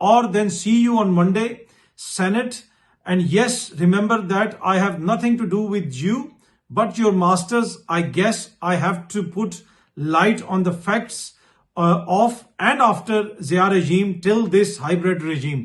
or then see you on Monday, Senate, and yes, remember that I have nothing to do with you, but your masters. I guess I have to put light on the facts of and after Zia regime till this hybrid regime.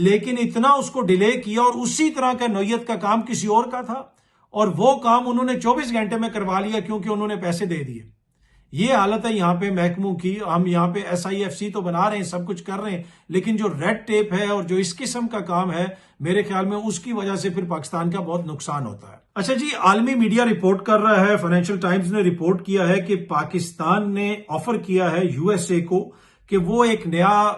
لیکن اتنا اس کو delay کیا اور اسی طرح کا نوعیت کا کام کسی اور کا تھا اور وہ کام انہوں نے 24 گھنٹے میں کروا لیا کیونکہ انہوں نے پیسے دے دیے. یہ حالت ہے یہاں پہ محکموں کی. ہم یہاں پہ SIFC تو بنا رہے ہیں, سب کچھ کر رہے ہیں, لیکن جو ریڈ ٹیپ ہے اور جو اس قسم کا کام ہے میرے خیال میں اس کی وجہ سے پھر پاکستان کا بہت نقصان ہوتا ہے. اچھا جی, عالمی میڈیا رپورٹ کر رہا ہے, فائنینشل ٹائمز نے رپورٹ کیا ہے کہ پاکستان نے آفر کیا ہے USA کو کہ وہ ایک نیا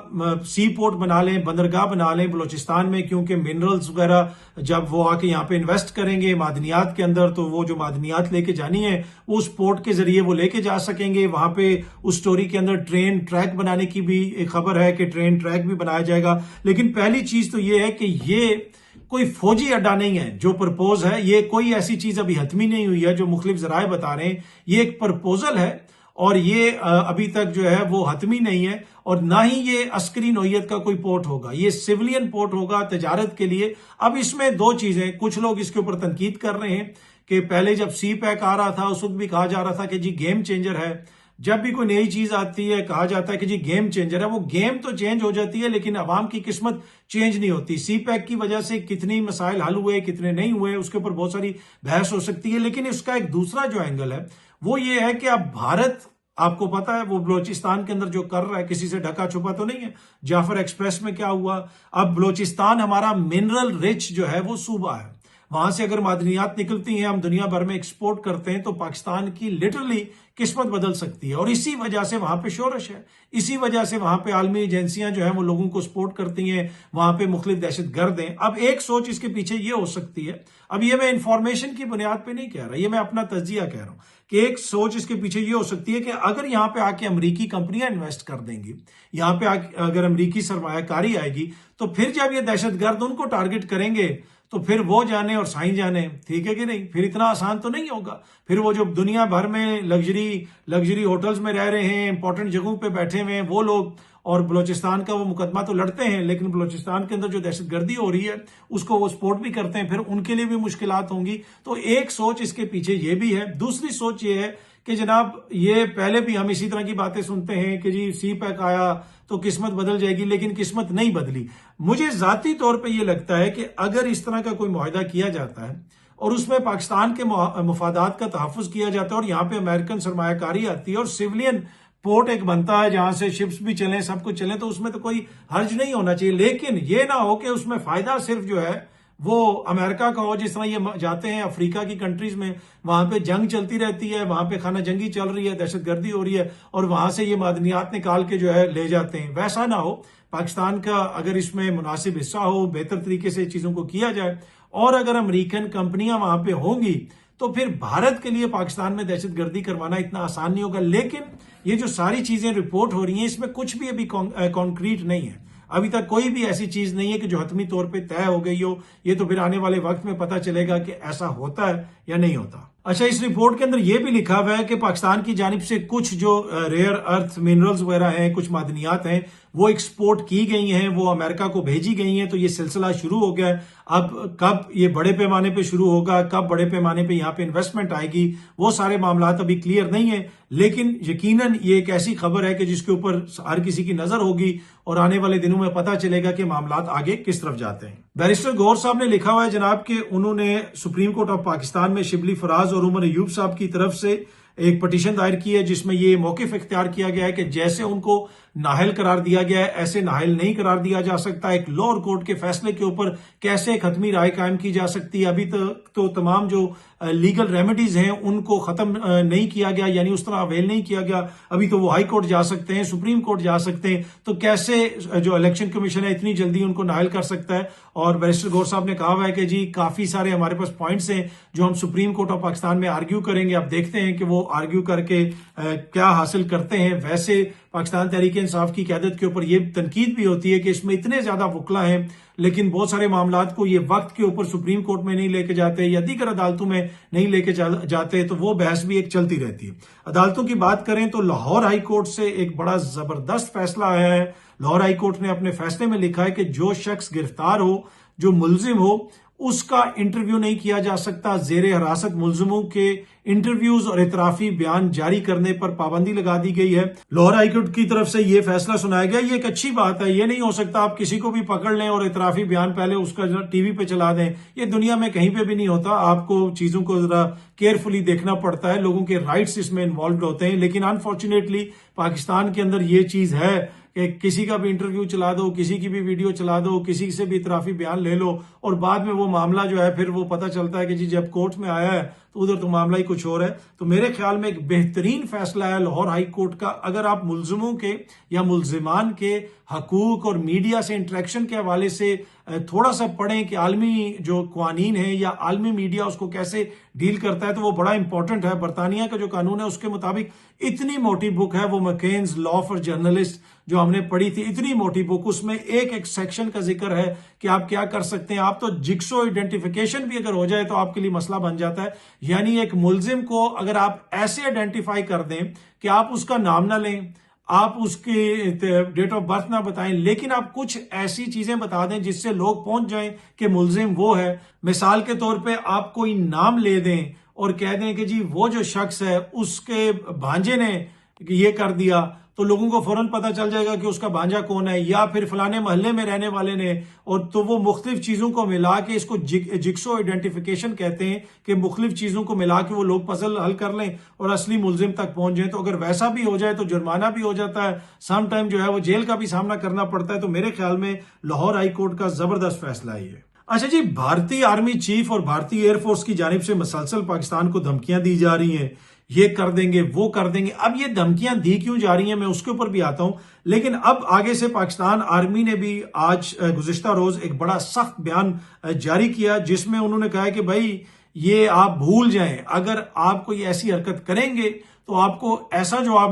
سی پورٹ بنا لیں, بندرگاہ بنا لیں بلوچستان میں, کیونکہ منرلز وغیرہ جب وہ آ کے یہاں پہ انویسٹ کریں گے معدنیات کے اندر تو وہ جو معدنیات لے کے جانی ہے وہ اس پورٹ کے ذریعے وہ لے کے جا سکیں گے. وہاں پہ اس سٹوری کے اندر ٹرین ٹریک بنانے کی بھی ایک خبر ہے کہ ٹرین ٹریک بھی بنایا جائے گا. لیکن پہلی چیز تو یہ ہے کہ یہ کوئی فوجی اڈا نہیں ہے جو پرپوز ہے, یہ کوئی ایسی چیز ابھی حتمی نہیں ہوئی ہے جو مختلف ذرائع بتا رہے ہیں. یہ ایک پرپوزل ہے اور یہ ابھی تک جو ہے وہ حتمی نہیں ہے, اور نہ ہی یہ عسکری نوعیت کا کوئی پورٹ ہوگا, یہ سیولین پورٹ ہوگا تجارت کے لیے. اب اس میں دو چیزیں, کچھ لوگ اس کے اوپر تنقید کر رہے ہیں کہ پہلے جب سی پیک آ رہا تھا اس وقت بھی کہا جا رہا تھا کہ جی گیم چینجر ہے. جب بھی کوئی نئی چیز آتی ہے کہا جاتا ہے کہ جی گیم چینجر ہے. وہ گیم تو چینج ہو جاتی ہے لیکن عوام کی قسمت چینج نہیں ہوتی. سی پیک کی وجہ سے کتنی مسائل حل ہوئے کتنے نہیں ہوئے اس کے اوپر بہت ساری بحث ہو سکتی ہے, لیکن اس کا ایک دوسرا جو اینگل ہے وہ یہ ہے کہ اب بھارت, آپ کو پتا ہے وہ بلوچستان کے اندر جو کر رہا ہے کسی سے ڈھکا چھپا تو نہیں ہے. جعفر ایکسپریس میں کیا ہوا, اب بلوچستان ہمارا منرل رچ جو ہے وہ صوبہ ہے, وہاں سے اگر معدنیات نکلتی ہیں ہم دنیا بھر میں ایکسپورٹ کرتے ہیں تو پاکستان کی لٹرلی قسمت بدل سکتی ہے. اور اسی وجہ سے وہاں پہ شورش ہے, اسی وجہ سے وہاں پہ عالمی ایجنسیاں جو ہیں وہ لوگوں کو سپورٹ کرتی ہیں, وہاں پہ مختلف دہشت گرد ہیں. اب ایک سوچ اس کے پیچھے یہ ہو سکتی ہے, اب یہ میں انفارمیشن کی بنیاد پہ نہیں کہہ رہا, یہ میں اپنا تجزیہ کہہ رہا ہوں کہ ایک سوچ اس کے پیچھے یہ ہو سکتی ہے کہ اگر یہاں پہ آ کے امریکی کمپنیاں انویسٹ کر دیں گی, یہاں پہ اگر امریکی سرمایہ کاری آئے گی تو پھر جب یہ دہشت گرد ان کو ٹارگٹ کریں گے تو پھر وہ جانے اور سائیں جانے, ٹھیک ہے کہ نہیں. پھر اتنا آسان تو نہیں ہوگا. پھر وہ جو دنیا بھر میں لگژری ہوٹلز میں رہ رہے ہیں, امپورٹنٹ جگہوں پہ بیٹھے ہوئے ہیں وہ لوگ, اور بلوچستان کا وہ مقدمہ تو لڑتے ہیں لیکن بلوچستان کے اندر جو دہشت گردی ہو رہی ہے اس کو وہ سپورٹ بھی کرتے ہیں, پھر ان کے لیے بھی مشکلات ہوں گی. تو ایک سوچ اس کے پیچھے یہ بھی ہے. دوسری سوچ یہ ہے کہ جناب یہ پہلے بھی ہم اسی طرح کی باتیں سنتے ہیں کہ جی سی پیک آیا تو قسمت بدل جائے گی, لیکن قسمت نہیں بدلی. مجھے ذاتی طور پہ یہ لگتا ہے کہ اگر اس طرح کا کوئی معاہدہ کیا جاتا ہے اور اس میں پاکستان کے مفادات کا تحفظ کیا جاتا ہے اور یہاں پہ امریکن سرمایہ کاری آتی ہے اور سیولین پورٹ ایک بنتا ہے جہاں سے شپس بھی چلیں سب کچھ چلیں, تو اس میں تو کوئی حرج نہیں ہونا چاہیے. لیکن یہ نہ ہو کہ اس میں فائدہ صرف جو ہے وہ امریکہ کا ہو, جس طرح یہ جاتے ہیں افریقہ کی کنٹریز میں, وہاں پہ جنگ چلتی رہتی ہے, وہاں پہ خانہ جنگی چل رہی ہے, دہشت گردی ہو رہی ہے اور وہاں سے یہ معدنیات نکال کے جو ہے لے جاتے ہیں. ویسا نہ ہو. پاکستان کا اگر اس میں مناسب حصہ ہو, بہتر طریقے سے چیزوں کو کیا جائے, اور اگر امریکن کمپنیاں وہاں پہ ہوں گی تو پھر بھارت کے لیے پاکستان میں دہشت گردی کروانا اتنا آسان نہیں ہوگا. لیکن یہ جو ساری چیزیں رپورٹ ہو رہی ہیں اس میں کچھ بھی ابھی کانکریٹ نہیں ہے. ابھی تک کوئی بھی ایسی چیز نہیں ہے کہ جو حتمی طور پہ طے ہو گئی ہو. یہ تو پھر آنے والے وقت میں پتہ چلے گا کہ ایسا ہوتا ہے یا نہیں ہوتا. اچھا, اس رپورٹ کے اندر یہ بھی لکھا ہوا ہے کہ پاکستان کی جانب سے کچھ جو ریئر ارتھ منرلز وغیرہ ہیں, کچھ معدنیات ہیں, وہ ایکسپورٹ کی گئی ہیں, وہ امریکہ کو بھیجی گئی ہیں. تو یہ سلسلہ شروع ہو گیا ہے. اب کب یہ بڑے پیمانے پہ شروع ہوگا, کب بڑے پیمانے پہ یہاں پہ انویسٹمنٹ آئے گی, وہ سارے معاملات ابھی کلیئر نہیں ہیں. لیکن یقیناً یہ ایک ایسی خبر ہے کہ جس کے اوپر ہر کسی کی نظر ہوگی اور آنے والے دنوں میں پتہ چلے گا کہ معاملات آگے کس طرف جاتے ہیں. بیرسٹر گور صاحب نے لکھا ہوا ہے جناب کہ انہوں نے سپریم کورٹ آف پاکستان میں شبلی فراز اور عمر ایوب صاحب کی طرف سے ایک پٹیشن دائر کی ہے جس میں یہ موقف اختیار کیا گیا ہے کہ جیسے ان کو نااہل قرار دیا گیا ہے ایسے نااہل نہیں قرار دیا جا سکتا. ایک لوور کورٹ کے فیصلے کے اوپر کیسے ایک حتمی رائے قائم کی جا سکتی ہے. ابھی تو تمام جو لیگل ریمیڈیز ہیں ان کو ختم نہیں کیا گیا, یعنی اس طرح اویل نہیں کیا گیا. ابھی تو وہ ہائی کورٹ جا سکتے ہیں, سپریم کورٹ جا سکتے ہیں, تو کیسے جو الیکشن کمیشن ہے اتنی جلدی ان کو نااہل کر سکتا ہے. اور بیرسٹر گور صاحب نے کہا ہوا ہے کہ جی کافی سارے ہمارے پاس پوائنٹس ہیں جو ہم سپریم کورٹ آف پاکستان میں آرگیو کریں گے. اب دیکھتے ہیں کہ وہ آرگیو کر کے کیا حاصل کرتے ہیں. ویسے پاکستان تحریک انصاف کی قیادت کے اوپر یہ تنقید بھی ہوتی ہے کہ اس میں اتنے زیادہ وکلا ہیں لیکن بہت سارے معاملات کو یہ وقت کے اوپر سپریم کورٹ میں نہیں لے کے جاتے یا دیگر عدالتوں میں نہیں لے کے جاتے, تو وہ بحث بھی ایک چلتی رہتی ہے. عدالتوں کی بات کریں تو لاہور ہائی کورٹ سے ایک بڑا زبردست فیصلہ آیا ہے. لاہور ہائی کورٹ نے اپنے فیصلے میں لکھا ہے کہ جو شخص گرفتار ہو, جو ملزم ہو, اس کا انٹرویو نہیں کیا جا سکتا. زیر حراست ملزموں کے انٹرویوز اور اعترافی بیان جاری کرنے پر پابندی لگا دی گئی ہے. لاہور ہائی کورٹ کی طرف سے یہ فیصلہ سنایا گیا. یہ ایک اچھی بات ہے. یہ نہیں ہو سکتا آپ کسی کو بھی پکڑ لیں اور اعترافی بیان پہلے اس کا ٹی وی پہ چلا دیں. یہ دنیا میں کہیں پہ بھی نہیں ہوتا. آپ کو چیزوں کو ذرا کیئرفلی دیکھنا پڑتا ہے. لوگوں کے رائٹس اس میں انوالوڈ ہوتے ہیں. لیکن انفارچونیٹلی پاکستان کے اندر یہ چیز ہے کہ کسی کا بھی انٹرویو چلا دو, کسی کی بھی ویڈیو چلا دو, کسی سے بھی اعترافی بیان لے لو, اور بعد میں وہ معاملہ جو ہے پھر وہ پتہ چلتا ہے کہ جی جب کورٹ میں آیا ہے تو ادھر تو معاملہ ہی کچھ اور ہے. تو میرے خیال میں ایک بہترین فیصلہ ہے لاہور ہائی کورٹ کا. اگر آپ ملزموں کے یا ملزمان کے حقوق اور میڈیا سے انٹریکشن کے حوالے سے تھوڑا سا پڑھیں کہ عالمی جو قوانین ہیں یا عالمی میڈیا اس کو کیسے ڈیل کرتا ہے, تو وہ بڑا امپورٹنٹ ہے. برطانیہ کا جو قانون ہے اس کے مطابق اتنی موٹی بک ہے وہ مکینز لا فار جرنلسٹ جو ہم نے پڑھی تھی, اتنی موٹی بک, اس میں ایک ایک سیکشن کا ذکر ہے کہ آپ کیا کر سکتے ہیں. آپ تو جگسو آئیڈینٹیفیکیشن بھی اگر ہو جائے تو آپ کے لیے مسئلہ بن جاتا ہے. یعنی ایک ملزم کو اگر آپ ایسے آئیڈینٹیفائی کر دیں کہ آپ اس کا نام نہ لیں, آپ اس کی ڈیٹ آف برتھ نہ بتائیں, لیکن آپ کچھ ایسی چیزیں بتا دیں جس سے لوگ پہنچ جائیں کہ ملزم وہ ہے. مثال کے طور پہ آپ کوئی نام لے دیں اور کہہ دیں کہ جی وہ جو شخص ہے اس کے بھانجے نے یہ کر دیا, تو لوگوں کو فوراً پتہ چل جائے گا کہ اس کا بھانجا کون ہے, یا پھر فلانے محلے میں رہنے والے نے, اور تو وہ مختلف چیزوں کو ملا کے, اس کو جگسو آئیڈینٹیفیکیشن کہتے ہیں کہ مختلف چیزوں کو ملا کے وہ لوگ پزل حل کر لیں اور اصلی ملزم تک پہنچ جائیں. تو اگر ویسا بھی ہو جائے تو جرمانہ بھی ہو جاتا ہے, سم ٹائم جو ہے وہ جیل کا بھی سامنا کرنا پڑتا ہے. تو میرے خیال میں لاہور ہائی کورٹ کا زبردست فیصلہ ہے یہ. اچھا جی, بھارتی آرمی چیف اور بھارتی ایئر فورس کی جانب سے مسلسل پاکستان کو دھمکیاں دی جا رہی ہیں, یہ کر دیں گے وہ کر دیں گے. اب یہ دھمکیاں دی کیوں جا رہی ہیں میں اس کے اوپر بھی آتا ہوں, لیکن اب آگے سے پاکستان آرمی نے بھی آج گزشتہ روز ایک بڑا سخت بیان جاری کیا جس میں انہوں نے کہا کہ بھائی یہ آپ بھول جائیں, اگر آپ کوئی ایسی حرکت کریں گے تو آپ کو ایسا جواب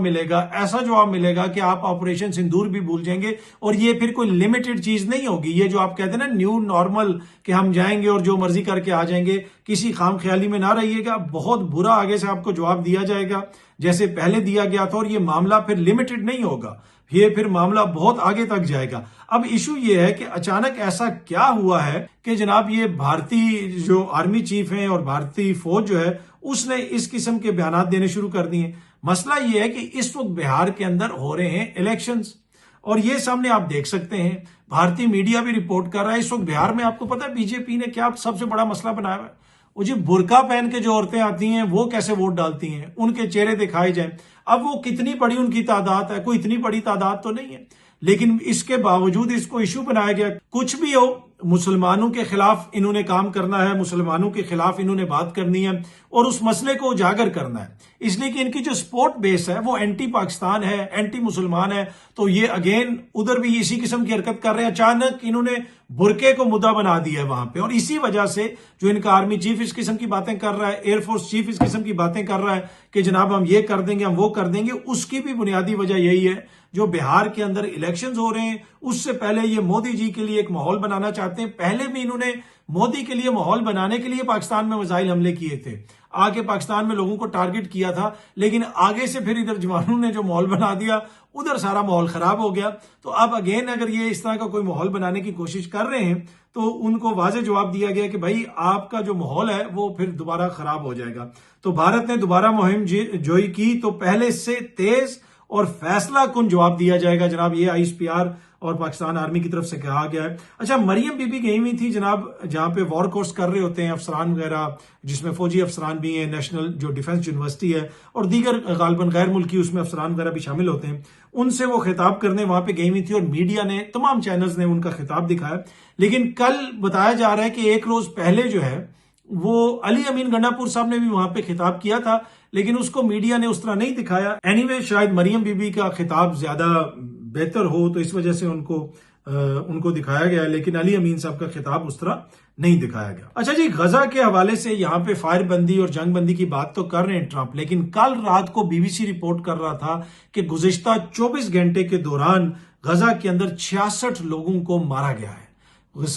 ملے گا کہ آپ آپریشن سندور بھی بھول جائیں گے. اور یہ پھر کوئی لمیٹڈ چیز نہیں ہوگی, یہ جو آپ کہتے ہیں نا نیو نارمل کہ ہم جائیں گے اور جو مرضی کر کے آ جائیں گے, کسی خام خیالی میں نہ رہیے گا. بہت برا آگے سے آپ کو جواب دیا جائے گا جیسے پہلے دیا گیا تھا, اور یہ معاملہ پھر لمیٹڈ نہیں ہوگا, یہ پھر معاملہ بہت آگے تک جائے گا. اب ایشو یہ ہے کہ اچانک ایسا کیا ہوا ہے کہ جناب یہ بھارتی جو آرمی چیف ہیں اور بھارتی فوج جو ہے اس نے اس قسم کے بیانات دینے شروع کر دیے. مسئلہ یہ ہے کہ اس وقت بہار کے اندر ہو رہے ہیں الیکشنز, اور یہ سامنے آپ دیکھ سکتے ہیں, بھارتی میڈیا بھی رپورٹ کر رہا ہے اس وقت بہار میں. آپ کو پتا ہے بی جے پی نے کیا سب سے بڑا مسئلہ بنایا ہوا ہے, وہ جی برقع پہن کے جو عورتیں آتی ہیں وہ کیسے ووٹ ڈالتی ہیں, ان کے چہرے دکھائے جائیں. اب وہ کتنی بڑی ان کی تعداد ہے, کوئی اتنی بڑی تعداد تو نہیں ہے, لیکن اس کے باوجود اس کو ایشو بنایا گیا. کچھ بھی ہو, مسلمانوں کے خلاف انہوں نے کام کرنا ہے, مسلمانوں کے خلاف انہوں نے بات کرنی ہے اور اس مسئلے کو اجاگر کرنا ہے, اس لیے کہ ان کی جو سپورٹ بیس ہے وہ اینٹی پاکستان ہے, اینٹی مسلمان ہے. تو یہ اگین ادھر بھی اسی قسم کی حرکت کر رہے ہیں. اچانک انہوں نے برقعے کو مدعا بنا دیا ہے وہاں پہ, اور اسی وجہ سے جو ان کا آرمی چیف اس قسم کی باتیں کر رہا ہے, ایئر فورس چیف اس قسم کی باتیں کر رہا ہے کہ جناب ہم یہ کر دیں گے, ہم وہ کر دیں گے, اس کی بھی بنیادی وجہ یہی ہے جو بہار کے اندر الیکشنز ہو رہے ہیں. اس سے پہلے یہ مودی جی کے لیے ایک ماحول بنانا چاہتے ہیں. پہلے بھی انہوں نے مودی کے لیے ماحول بنانے کے لیے پاکستان میں میزائل حملے کیے تھے, آگے پاکستان میں لوگوں کو ٹارگٹ کیا تھا, لیکن آگے سے پھر ادھر جوانوں نے جو ماحول بنا دیا ادھر سارا ماحول خراب ہو گیا. تو اب اگین اگر یہ اس طرح کا کوئی ماحول بنانے کی کوشش کر رہے ہیں تو ان کو واضح جواب دیا گیا کہ بھائی آپ کا جو ماحول ہے وہ پھر دوبارہ خراب ہو جائے گا. تو بھارت نے دوبارہ مہم جوئی کی تو پہلے سے تیز اور فیصلہ کن جواب دیا جائے گا جناب, یہ آئی ایس پی آر اور پاکستان آرمی کی طرف سے کہا گیا ہے. اچھا, مریم بی بی گئی ہوئی تھی جناب جہاں پہ وار کورس کر رہے ہوتے ہیں افسران وغیرہ, جس میں فوجی افسران بھی ہیں, نیشنل جو ڈیفنس یونیورسٹی ہے اور دیگر غالباً غیر ملکی اس میں افسران وغیرہ بھی شامل ہوتے ہیں, ان سے وہ خطاب کرنے وہاں پہ گئی ہوئی تھی اور میڈیا نے, تمام چینلز نے ان کا خطاب دکھایا. لیکن کل بتایا جا رہا ہے کہ ایک روز پہلے جو ہے وہ علی امین گنڈا پور صاحب نے بھی وہاں پہ خطاب کیا تھا, لیکن اس کو میڈیا نے اس طرح نہیں دکھایا. اینی وے شاید مریم بی بی کا خطاب زیادہ بہتر ہو تو اس وجہ سے ان کو دکھایا گیا, لیکن علی امین صاحب کا خطاب اس طرح نہیں دکھایا گیا. اچھا جی, غزہ کے حوالے سے یہاں پہ فائر بندی اور جنگ بندی کی بات تو کر رہے ہیں ٹرمپ, لیکن کل رات کو بی بی سی رپورٹ کر رہا تھا کہ گزشتہ 24 گھنٹے کے دوران غزہ کے اندر 66 لوگوں کو مارا گیا ہے.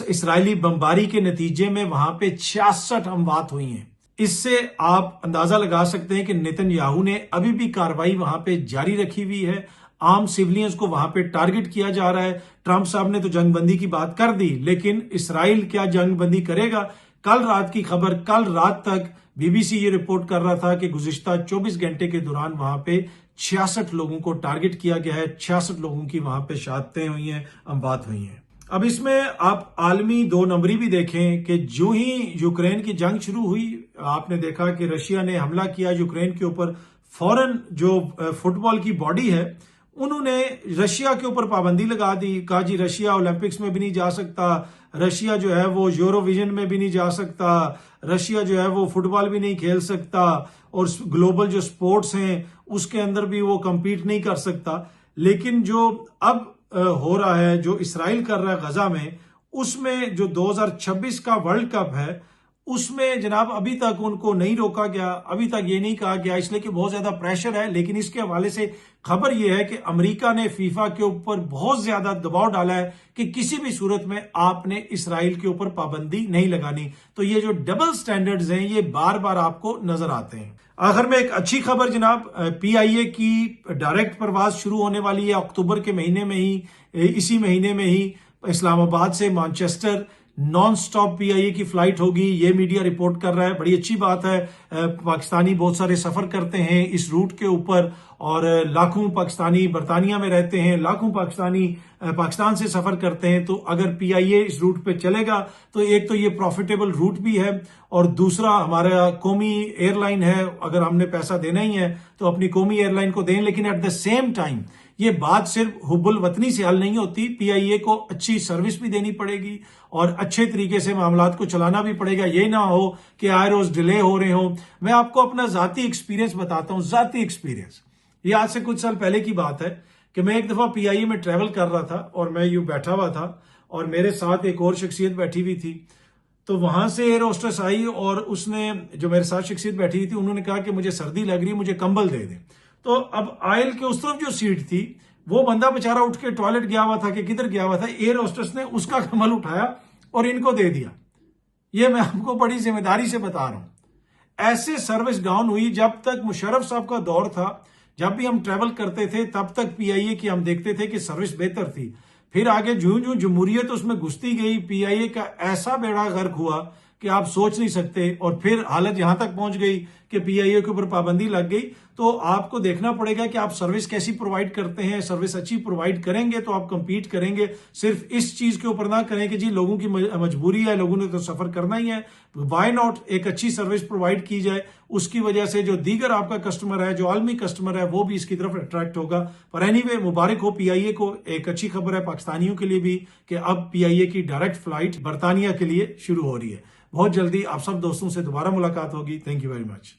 اسرائیلی بمباری کے نتیجے میں وہاں پہ 66 اموات ہوئی ہیں. اس سے آپ اندازہ لگا سکتے ہیں کہ نیتن یاہو نے ابھی بھی کاروائی وہاں پہ جاری رکھی ہوئی ہے. عام سیولینز کو وہاں پہ ٹارگٹ کیا جا رہا ہے. ٹرمپ صاحب نے تو جنگ بندی کی بات کر دی، لیکن اسرائیل کیا جنگ بندی کرے گا؟ کل رات کی خبر، کل رات تک بی بی سی یہ رپورٹ کر رہا تھا کہ گزشتہ 24 گھنٹے کے دوران وہاں پہ 66 لوگوں کو ٹارگٹ کیا گیا ہے، 66 لوگوں کی وہاں پہ شہادتیں ہوئی ہیں، اموات ہوئی ہیں. اب اس میں آپ عالمی 2 نمبری بھی دیکھیں کہ جو ہی یوکرین کی جنگ شروع ہوئی، آپ نے دیکھا کہ رشیا نے حملہ کیا یوکرین کے اوپر. فوراً جو فٹ بال کی باڈی ہے انہوں نے رشیا کے اوپر پابندی لگا دی، کہا جی رشیا اولمپکس میں بھی نہیں جا سکتا، رشیا جو ہے وہ یورو ویژن میں بھی نہیں جا سکتا، رشیا جو ہے وہ فٹ بال بھی نہیں کھیل سکتا، اور گلوبل جو سپورٹس ہیں اس کے اندر بھی وہ کمپیٹ نہیں کر سکتا. لیکن جو اب ہو رہا ہے، جو اسرائیل کر رہا ہے غزہ میں، اس میں جو 2026 کا ورلڈ کپ ہے اس میں جناب ابھی تک ان کو نہیں روکا گیا، ابھی تک یہ نہیں کہا گیا، اس لیے کہ بہت زیادہ پریشر ہے. لیکن اس کے حوالے سے خبر یہ ہے کہ امریکہ نے فیفا کے اوپر بہت زیادہ دباؤ ڈالا ہے کہ کسی بھی صورت میں آپ نے اسرائیل کے اوپر پابندی نہیں لگانی. تو یہ جو ڈبل سٹینڈرڈز ہیں یہ بار بار آپ کو نظر آتے ہیں. آخر میں ایک اچھی خبر جناب، پی آئی اے کی ڈائریکٹ پرواز شروع ہونے والی ہے اکتوبر کے مہینے میں ہی، اسی مہینے میں ہی اسلام آباد سے مانچسٹر نان سٹاپ پی آئی اے کی فلائٹ ہوگی. یہ میڈیا رپورٹ کر رہا ہے، بڑی اچھی بات ہے. پاکستانی بہت سارے سفر کرتے ہیں اس روٹ کے اوپر، اور لاکھوں پاکستانی برطانیہ میں رہتے ہیں، لاکھوں پاکستانی پاکستان سے سفر کرتے ہیں. تو اگر پی آئی اے اس روٹ پہ چلے گا تو ایک تو یہ پروفیٹیبل روٹ بھی ہے، اور دوسرا ہمارا قومی ایئر لائن ہے. اگر ہم نے پیسہ دینا ہی ہے تو اپنی قومی ایئر لائن کو دیں. لیکن ایٹ دا سیم ٹائم یہ بات صرف حب الوطنی سے حل نہیں ہوتی، پی آئی اے کو اچھی سروس بھی دینی پڑے گی اور اچھے طریقے سے معاملات کو چلانا بھی پڑے گا. یہ نہ ہو کہ آئے روز ڈیلے ہو رہے ہوں. میں آپ کو اپنا ذاتی ایکسپیرینس بتاتا ہوں، ذاتی ایکسپیرینس. یہ آج سے کچھ سال پہلے کی بات ہے کہ میں ایک دفعہ پی آئی اے میں ٹریول کر رہا تھا، اور میں یوں بیٹھا ہوا تھا اور میرے ساتھ ایک اور شخصیت بیٹھی ہوئی تھی. تو وہاں سے ایئر ہوسٹس آئی اور اس نے، جو میرے ساتھ شخصیت بیٹھی ہوئی تھی، انہوں نے کہا کہ مجھے سردی لگ رہی ہے، مجھے کمبل دے دیں. تو اب آئل کے اس طرف جو سیٹ تھی، وہ بندہ بیچارہ اٹھ کے ٹوائلٹ گیا ہوا تھا کہ کدھر گیا ہوا تھا، ایئر ہوسٹس نے اس کا کمبل اٹھایا اور ان کو دے دیا. یہ میں آپ کو بڑی ذمہ داری سے بتا رہا ہوں. ایسے سروس ڈاؤن ہوئی. جب تک مشرف صاحب کا دور تھا، جب بھی ہم ٹریول کرتے تھے، تب تک پی آئی اے کی ہم دیکھتے تھے کہ سروس بہتر تھی. پھر آگے جوں جمہوریت اس میں گھستی گئی، پی آئی اے کا ایسا بیڑا غرق ہوا کہ آپ سوچ نہیں سکتے. اور پھر حالت یہاں تک پہنچ گئی کہ پی آئی اے کے اوپر پابندی لگ گئی. تو آپ کو دیکھنا پڑے گا کہ آپ سروس کیسی پرووائڈ کرتے ہیں. سروس اچھی پرووائڈ کریں گے تو آپ کمپیٹ کریں گے. صرف اس چیز کے اوپر نہ کریں کہ جی لوگوں کی مجبوری ہے، لوگوں نے تو سفر کرنا ہی ہے. وائی ناٹ ایک اچھی سروس پرووائڈ کی جائے، اس کی وجہ سے جو دیگر آپ کا کسٹمر ہے، جو عالمی کسٹمر ہے، وہ بھی اس کی طرف اٹریکٹ ہوگا. پر اینی وے مبارک ہو پی آئی اے کو. ایک اچھی خبر ہے پاکستانیوں کے لیے بھی کہ اب پی آئی اے کی ڈائریکٹ فلائٹ برطانیہ کے لیے شروع ہو رہی ہے. بہت جلدی آپ سب دوستوں سے دوبارہ ملاقات ہوگی. Thank you very much.